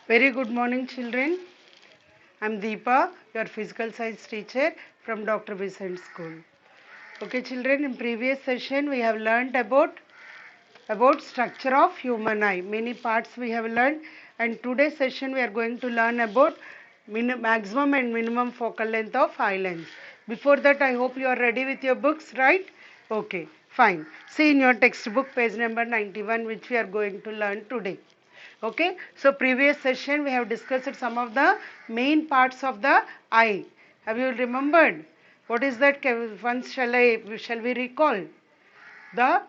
Very good morning, children. I'm Deepa, your physical science teacher from Dr. Besant School. Okay, children, in previous session we have learnt about structure of human eye. Many parts we have learned, and today's session we are going to learn about maximum and minimum focal length of eye lens. Before that, I hope you are ready with your books, right? Okay, fine. See in your textbook, page number 91, which we are going to learn today. Okay, so previous session we have discussed some of the main parts of the eye. Have you remembered? What is that? Once shall we recall? The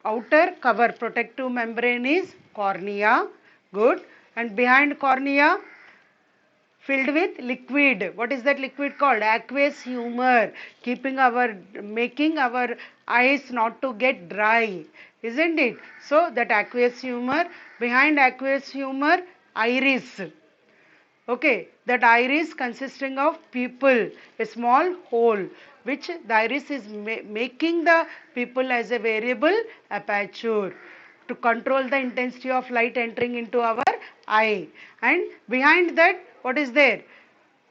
outer cover protective membrane is cornea. Good. And behind cornea, filled with liquid. What is that liquid called? Aqueous humor, making our eyes not to get dry, isn't it? So that aqueous humor, behind aqueous humor, iris. Okay, that iris consisting of pupil, a small hole, which the iris is making the pupil as a variable aperture to control the intensity of light entering into our eye. And behind that, what is there?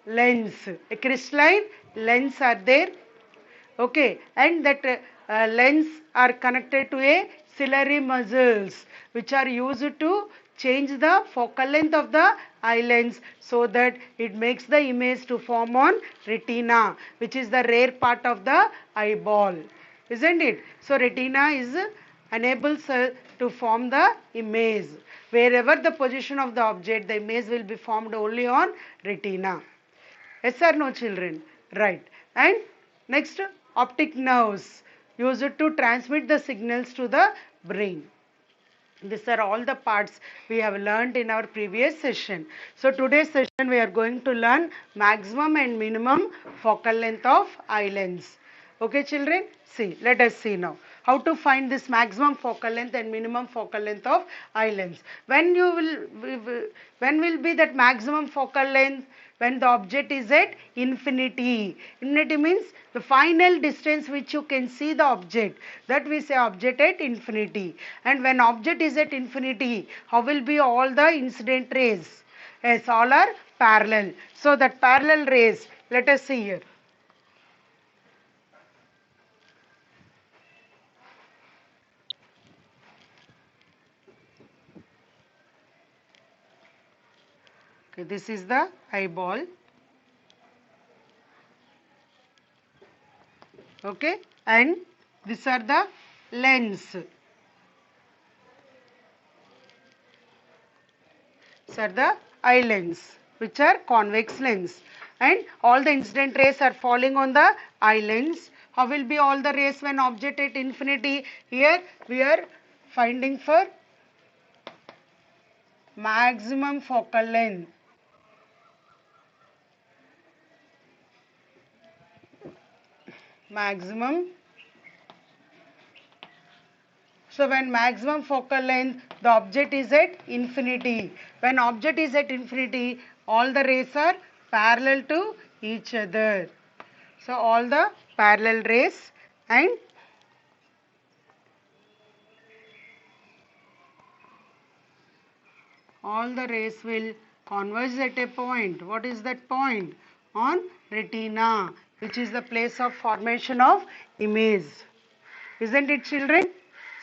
Lens. A crystalline lens are there. Okay, and that lens are connected to a ciliary muscles, which are used to change the focal length of the eye lens so that it makes the image to form on retina, which is the rare part of the eyeball, isn't it? So retina is enables to form the image. Wherever the position of the object, the image will be formed only on retina. Yes or no, children? Right. And next, optic nerves used to transmit the signals to the brain. These are all the parts we have learned in our previous session. So today's session we are going to learn maximum and minimum focal length of eye lens. Okay, children? See, let us see now how to find this maximum focal length and minimum focal length of eye lens. When will be that maximum focal length? When the object is at infinity. Infinity means the final distance which you can see the object. That we say object at infinity. And when object is at infinity, how will be all the incident rays? Yes, all are parallel. So that parallel rays, let us see here. Okay, this is the eyeball. Okay, and these are the lens. These are the eye lens, which are convex lens, and all the incident rays are falling on the eye lens. How will be all the rays when object at infinity? Here we are finding for maximum focal length. Maximum. So when maximum focal length, the object is at infinity. When object is at infinity, all the rays are parallel to each other. So all the parallel rays, and all the rays will converge at a point. What is that point? On retina, which is the place of formation of image. Isn't it, children?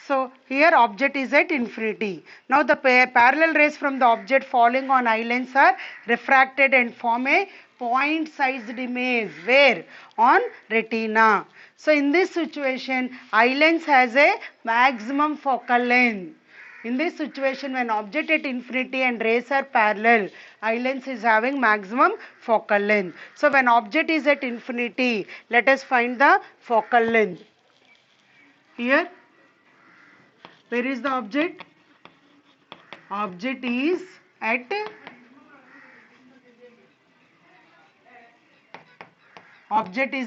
So here object is at infinity. Now the parallel rays from the object falling on eye lens are refracted and form a point sized image. Where? On retina. So in this situation, eye lens has a maximum focal length. In this situation, when object at infinity and rays are parallel, eye lens is having maximum focal length. So when object is at infinity, let us find the focal length. Here, where is the object? Object is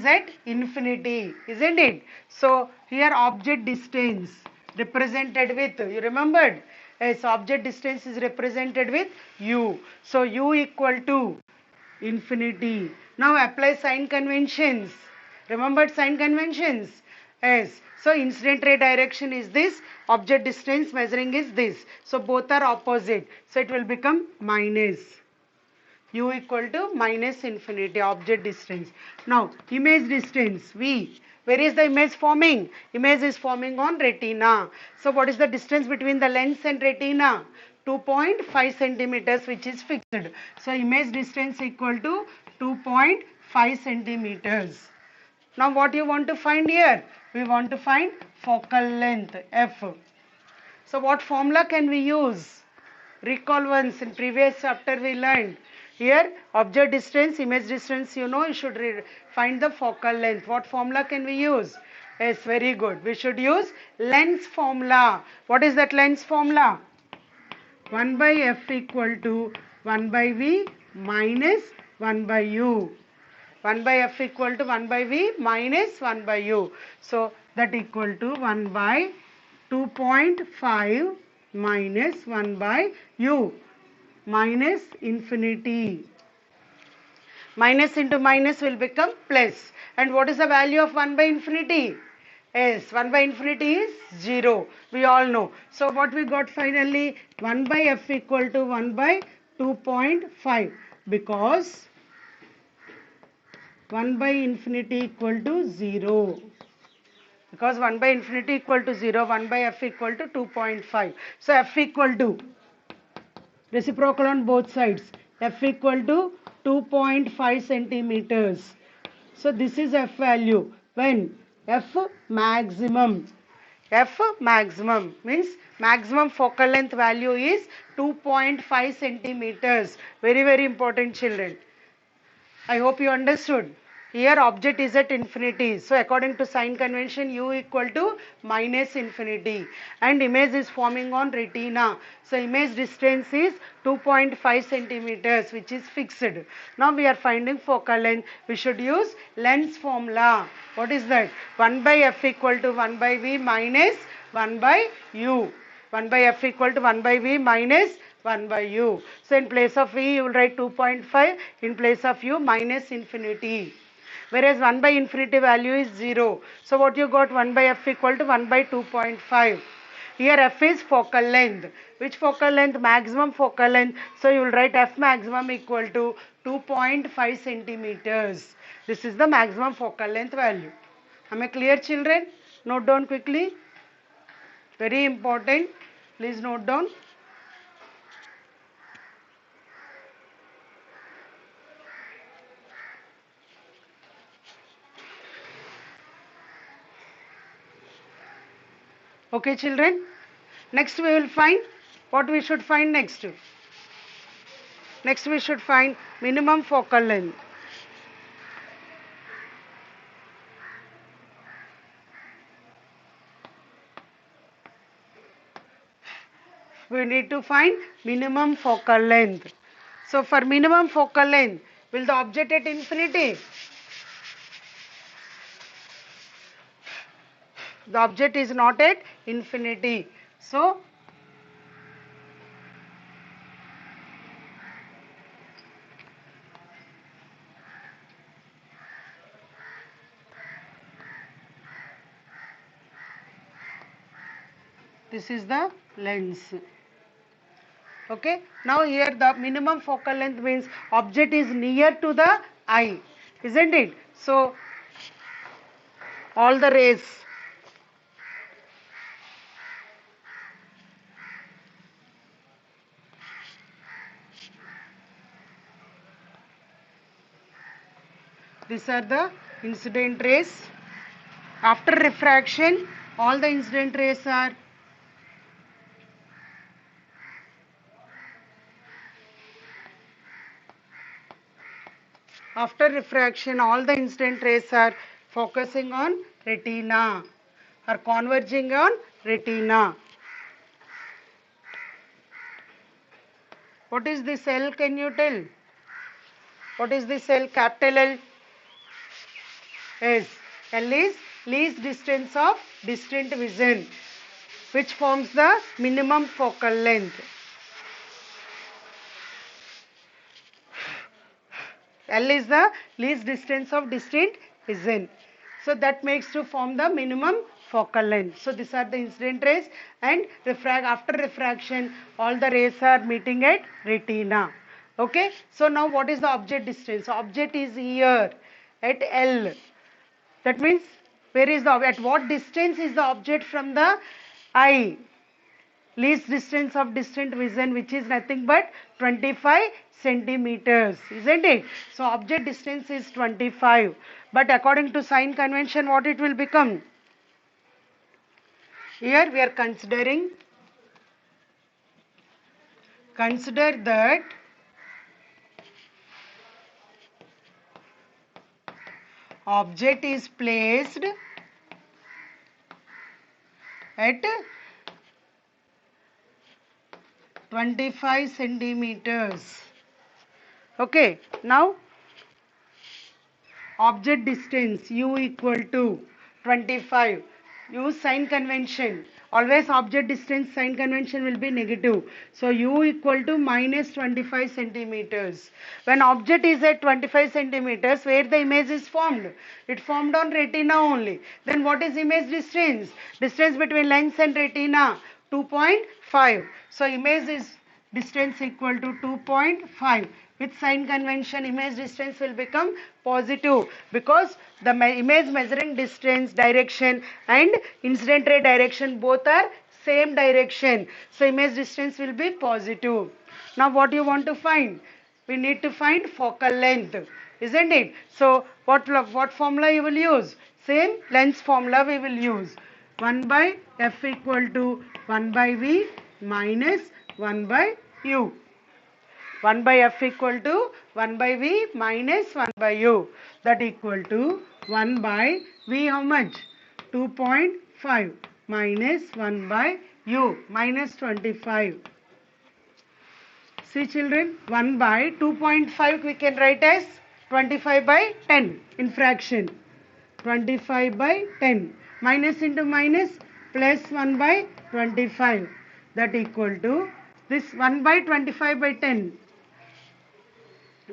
at infinity, isn't it? So here object distance represented with, you remembered? Yes, object distance is represented with u. So u equal to infinity. Now apply sign conventions. Remembered sign conventions? Yes. So incident ray direction is this, object distance measuring is this. So both are opposite. So it will become minus. U equal to minus infinity, object distance. Now image distance V. Where is the image forming? Image is forming on retina. So what is the distance between the lens and retina? 2.5 centimeters, which is fixed. So image distance equal to 2.5 centimeters. Now what you want to find here? We want to find focal length F. So what formula can we use? Recall once, in previous chapter we learned. Here object distance, image distance, you should find the focal length. What formula can we use? Yes, very good. We should use lens formula. What is that lens formula? 1 by F equal to 1 by V minus 1 by U. 1 by F equal to 1 by V minus 1 by U. So that equal to 1 by 2.5 minus 1 by U minus infinity. Minus into minus will become plus. And what is the value of 1 by infinity? Yes, 1 by infinity is 0. We all know. So what we got finally? 1 by F equal to 1 by 2.5, because 1 by infinity equal to 0. Because 1 by infinity equal to 0, 1 by F equal to 2.5. So F equal to, reciprocal on both sides, F equal to 2.5 centimeters. So this is F value when F maximum. F maximum means maximum focal length value is 2.5 centimeters. Very, very important, children. I hope you understood. Here object is at infinity. So according to sign convention, U equal to minus infinity. And image is forming on retina. So image distance is 2.5 centimeters, which is fixed. Now we are finding focal length. We should use lens formula. What is that? 1 by F equal to 1 by V minus 1 by U. 1 by F equal to 1 by V minus 1 by U. So in place of V you will write 2.5, in place of U minus infinity. Whereas 1 by infinity value is 0. So what you got? 1 by F equal to 1 by 2.5. Here F is focal length. Which focal length? Maximum focal length. So you will write F maximum equal to 2.5 centimeters. This is the maximum focal length value. Am I clear, children? Note down quickly. Very important. Please note down. Okay, children. Next we will find what we should find next. Next we should find minimum focal length. We need to find minimum focal length. So for minimum focal length, will the object at infinity? The object is not at infinity. So this is the lens. Okay. Now here the minimum focal length means object is near to the eye, isn't it? So all the rays these are the incident rays. After refraction, all the incident rays are focusing on retina, are converging on retina. What is this L? Can you tell? What is this L? Capital L? Yes, L is least distance of distant vision, which forms the minimum focal length. L is the least distance of distant vision. So that makes to form the minimum focal length. So these are the incident rays, and after refraction all the rays are meeting at retina. Okay, so now what is the object distance? Object is here at L. That means where is the at what distance is the object from the eye? Least distance of distant vision, which is nothing but 25 centimeters, isn't it? So object distance is 25, but according to sign convention, what it will become? Here we are consider that object is placed at 25 centimeters. Okay, now object distance u equal to 25. Use sign convention. Always object distance sign convention will be negative. So u equal to minus 25 centimeters. When object is at 25 centimeters, where the image is formed? It formed on retina only. Then what is image distance? Distance between lens and retina 2.5. So image is distance equal to 2.5. With sign convention, image distance will become positive because the image measuring distance, direction and incident ray direction both are same direction. So image distance will be positive. Now what you want to find? We need to find focal length, isn't it? So what formula you will use? Same length formula we will use. 1 by f equal to 1 by v minus 1 by u. 1 by f equal to 1 by v minus 1 by u. That equal to 1 by v how much? 2.5 minus 1 by u minus 25. See children, 1 by 2.5 we can write as 25 by 10 in fraction. 25 by 10 minus into minus plus 1 by 25. That equal to this 1 by 25 by 10.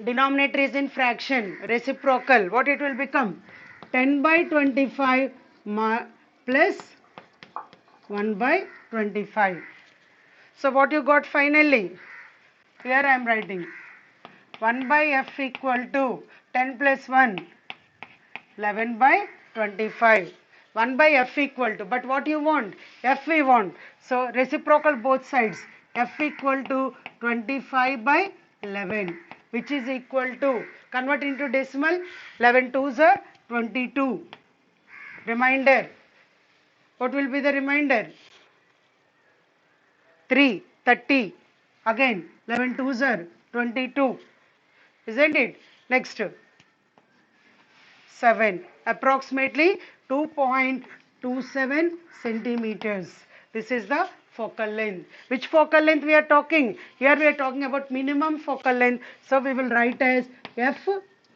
Denominator is in fraction, reciprocal. What it will become? 10 by 25 plus 1 by 25. So what you got finally? Here I am writing 1 by f equal to 10 plus 1, 11 by 25. 1 by f equal to, but what you want? F we want. So reciprocal both sides. F equal to 25 by 11, which is equal to, convert into decimal, 11 2s are 22. Remainder, what will be the remainder? 3, 30. Again, 11 2s are 22. Isn't it? Next, 7. Approximately 2.27 centimeters. This is the focal length. Which focal length we are talking? Here we are talking about minimum focal length. So we will write as f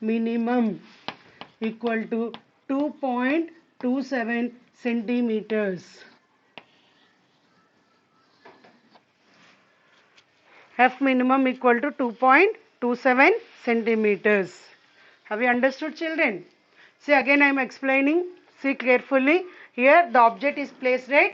minimum equal to 2.27 centimeters. F minimum equal to 2.27 centimeters. Have you understood, children? See, again I am explaining. See carefully. Here the object is placed at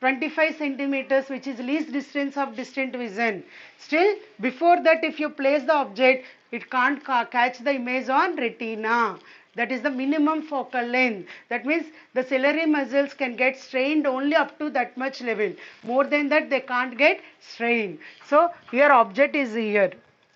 25 centimeters, which is least distance of distant vision. Still, before that, if you place the object, it can't catch the image on retina. That is the minimum focal length. That means the ciliary muscles can get strained only up to that much level. More than that, they can't get strained. So here object is here,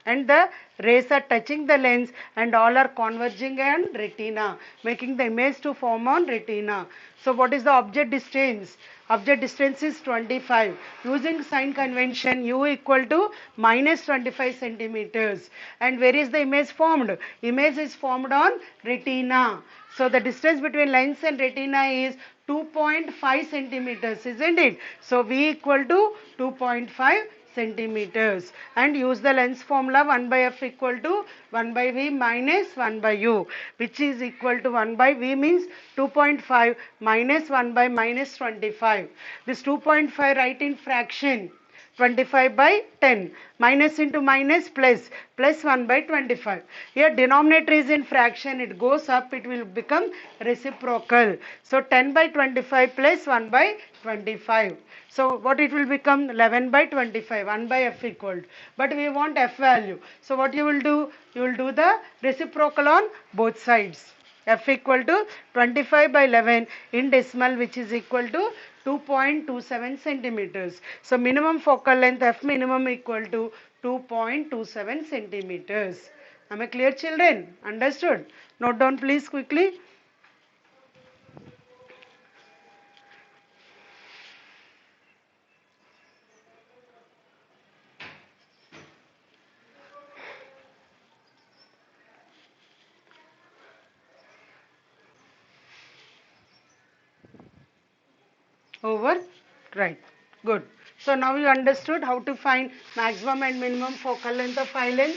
and the rays are touching the lens and all are converging on retina, making the image to form on retina. So what is the object distance? Object distance is 25. Using sign convention, u equal to minus 25 centimeters. And where is the image formed? Image is formed on retina. So the distance between lens and retina is 2.5 centimeters, isn't it? So v equal to 2.5 centimeters, and use the lens formula 1 by f equal to 1 by v minus 1 by u, which is equal to 1 by v means 2.5 minus 1 by minus 25. This 2.5 write in fraction. 25 by 10. Minus into minus plus. Plus 1 by 25. Here denominator is in fraction. It goes up. It will become reciprocal. So 10 by 25 plus 1 by 25. So what it will become? 11 by 25. 1 by f equal. But we want f value. So what you will do? You will do the reciprocal on both sides. F equal to 25 by 11 in decimal, which is equal to 2.27 centimeters. So minimum focal length F minimum equal to 2.27 centimeters. Am I clear, children? Understood? Note down please quickly. Over? Right. Good. So now you understood how to find maximum and minimum focal length of eye lens.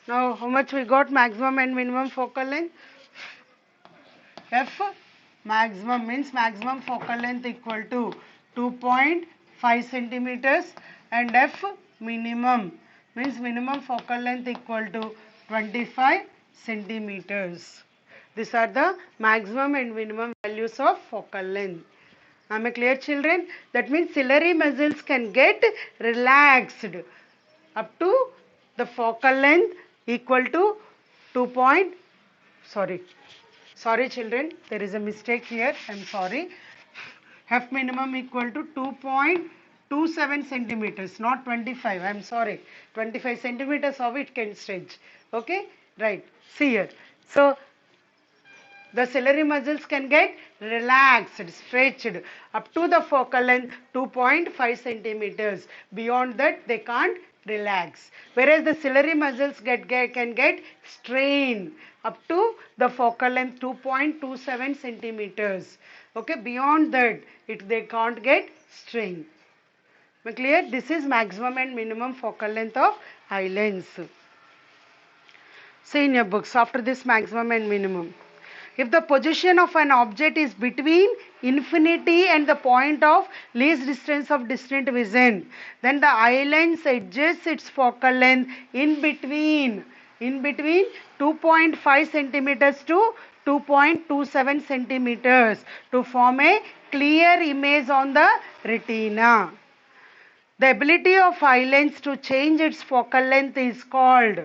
Now how much we got maximum and minimum focal length? F maximum means maximum focal length equal to 2.5 centimeters and F minimum means minimum focal length equal to 25 centimeters. These are the maximum and minimum values of focal length. Am I clear, children? That means ciliary muscles can get relaxed up to the focal length equal to 2. Sorry children, there is a mistake here. I am sorry. F minimum equal to 2.27 centimeters, not 25. I am sorry. 25 centimeters of it can stretch. Okay? Right. See here. So, the ciliary muscles can get relaxed, stretched up to the focal length 2.5 centimeters. Beyond that, they can't relax. Whereas the ciliary muscles can get strained up to the focal length 2.27 centimeters. Okay, beyond that, they can't get strained. Clear? This is maximum and minimum focal length of eye lens. See in your books after this maximum and minimum. If the position of an object is between infinity and the point of least distance of distant vision, then the eye lens adjusts its focal length in between 2.5 centimeters to 2.27 centimeters to form a clear image on the retina. The ability of eye lens to change its focal length is called,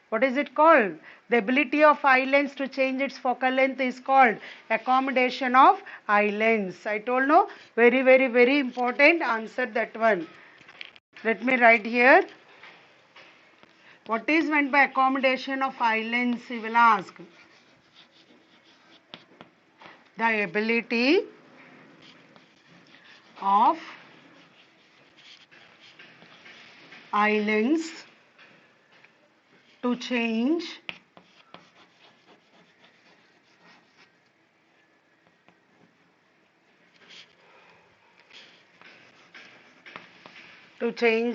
what is it called? The ability of eye lens to change its focal length is called accommodation of eye lens. I told no, very important. Answer that one. Let me write here. What is meant by accommodation of eye lens? You will ask. The ability of eye lens to change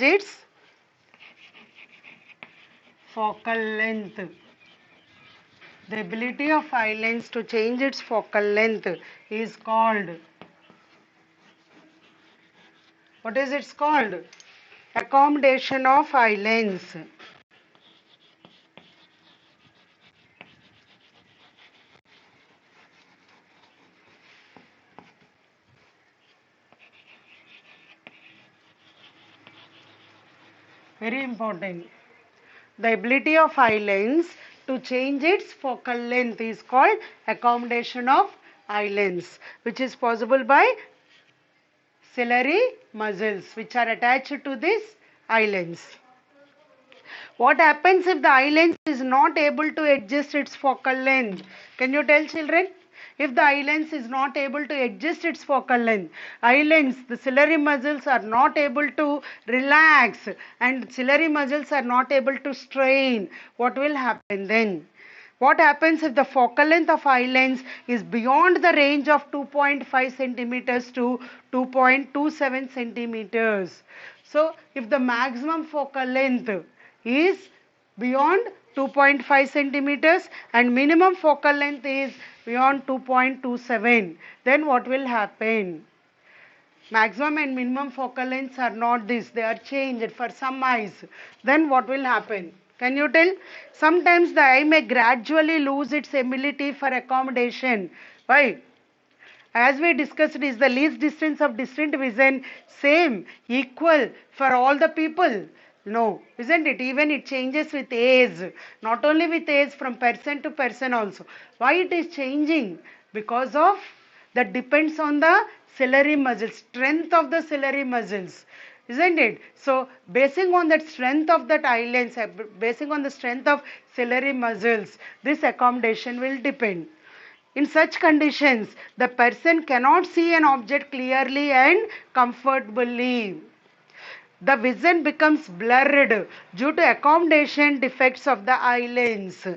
its focal length. The ability of eye lens to change its focal length is called, what is it called? Accommodation of eye lens. Very important. The ability of eye lens to change its focal length is called accommodation of eye lens, which is possible by ciliary muscles which are attached to this eye lens. What happens if the eye lens is not able to adjust its focal length? Can you tell children? If the eye lens is not able to adjust its focal length, eye lens, the ciliary muscles are not able to relax and ciliary muscles are not able to strain, what will happen then? What happens if the focal length of eye lens is beyond the range of 2.5 centimeters to 2.27 centimeters? So, if the maximum focal length is beyond 2.5 centimeters and minimum focal length is beyond 2.27. Then what will happen? Maximum and minimum focal lengths are not this, they are changed for some eyes. Then what will happen? Can you tell? Sometimes the eye may gradually lose its ability for accommodation. Why? As we discussed, is the least distance of distant vision same, equal for all the people? No, isn't it? Even it changes with age. Not only with age, from person to person also. Why it is changing? Because of that depends on the ciliary muscles, strength of the ciliary muscles. Isn't it? So, basing on that strength of that eyelids, basing on the strength of ciliary muscles, this accommodation will depend. In such conditions, the person cannot see an object clearly and comfortably. The vision becomes blurred due to accommodation defects of the eyelids.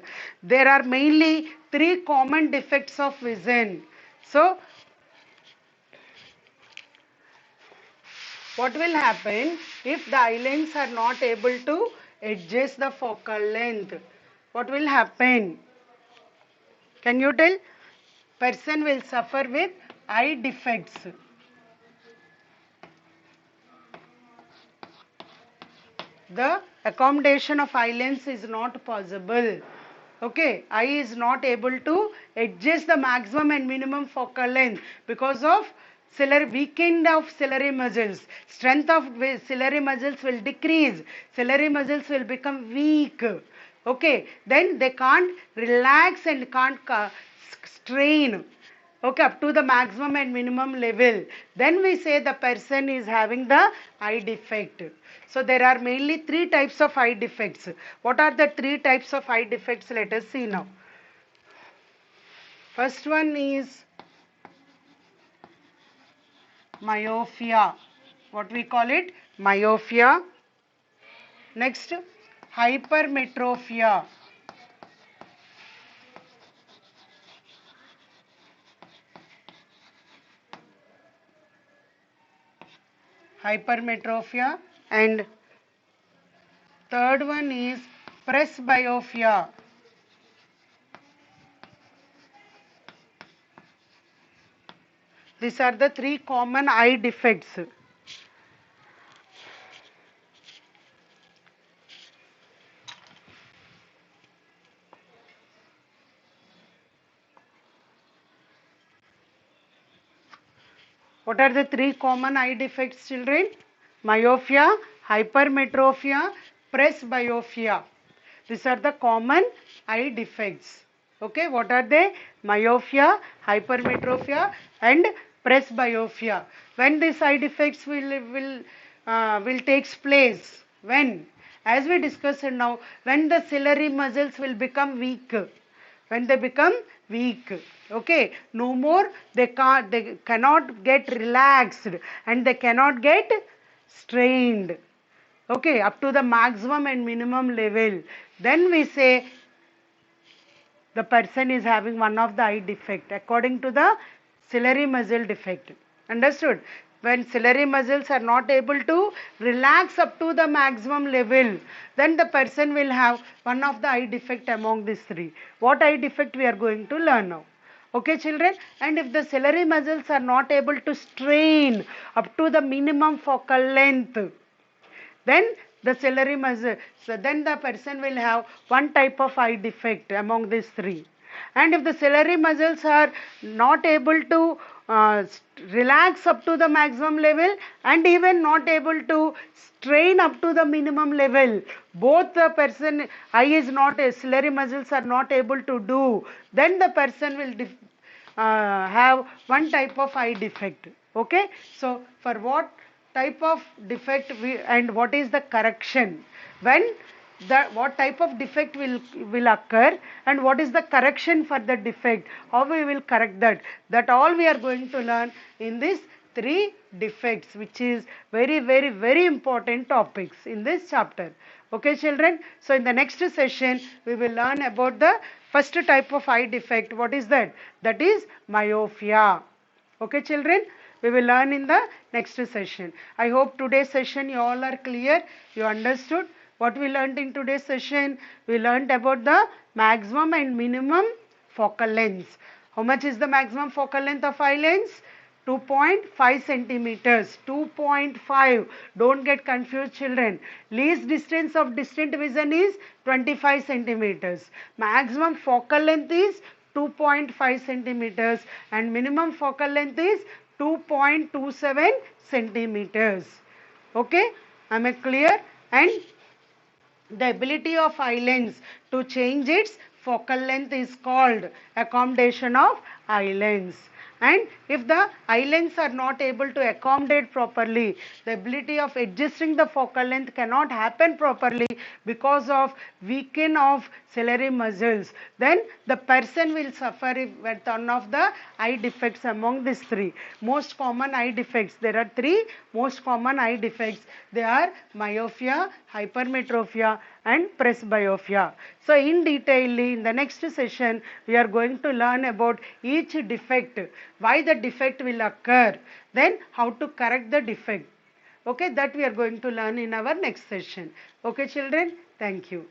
There are mainly three common defects of vision. So, what will happen if the eyelids are not able to adjust the focal length? What will happen? Can you tell? Person will suffer with eye defects. The accommodation of eye lens is not possible. Okay, eye is not able to adjust the maximum and minimum focal length because of weakened of ciliary muscles. Strength of ciliary muscles will decrease. Ciliary muscles will become weak. Okay, then they can't relax and can't strain. Okay, up to the maximum and minimum level. Then we say the person is having the eye defect. So there are mainly three types of eye defects. What are the three types of eye defects? Let us see now. First one is myopia. What we call it? Myopia. Next, hypermetropia. Hypermetropia. And third one is presbyopia. These are the three common eye defects. What are the three common eye defects, children? Myopia, hypermetropia, presbyopia. These are the common eye defects. Okay, what are they? Myopia, hypermetropia and presbyopia. When these eye defects will takes place? When? As we discussed now, when the ciliary muscles will become weak. When they become weak, okay, no more they cannot get relaxed and they cannot get strained, okay, up to the maximum and minimum level. Then we say the person is having one of the eye defect according to the ciliary muscle defect. Understood? When ciliary muscles are not able to relax up to the maximum level, then the person will have one of the eye defect among these three. What eye defect we are going to learn now? Okay, children? And if the ciliary muscles are not able to strain up to the minimum focal length, then the ciliary muscle, so then the person will have one type of eye defect among these three. And if the ciliary muscles are not able to relax up to the maximum level and even not able to strain up to the minimum level, both the person eye is not, ciliary muscles are not able to do, then the person will have one type of eye defect. Okay, so for what type of defect and what is the correction, when what type of defect will occur and what is the correction for the defect, how we will correct that all we are going to learn in these three defects, which is very important topics in this chapter. Okay, children, so in the next session we will learn about the first type of eye defect. What is that? That is myopia. Okay, children, we will learn in the next session. I hope today's session you all are clear, you understood. What we learned in today's session? We learned about the maximum and minimum focal lengths. How much is the maximum focal length of eye lens? 2.5 centimeters. 2.5. Don't get confused, children. Least distance of distant vision is 25 centimeters. Maximum focal length is 2.5 centimeters and minimum focal length is 2.27 centimeters. Okay, am I clear? And the ability of eye lens to change its focal length is called accommodation of eye lens. And if the eye lens are not able to accommodate properly, the ability of adjusting the focal length cannot happen properly because of weakening of ciliary muscles. Then the person will suffer with one of the eye defects among these three. Most common eye defects. There are three most common eye defects. They are myopia, hypermetropia and presbyopia. So in detail in the next session we are going to learn about each defect, why the defect will occur, then how to correct the defect. Okay, that we are going to learn in our next session. Okay children, thank you.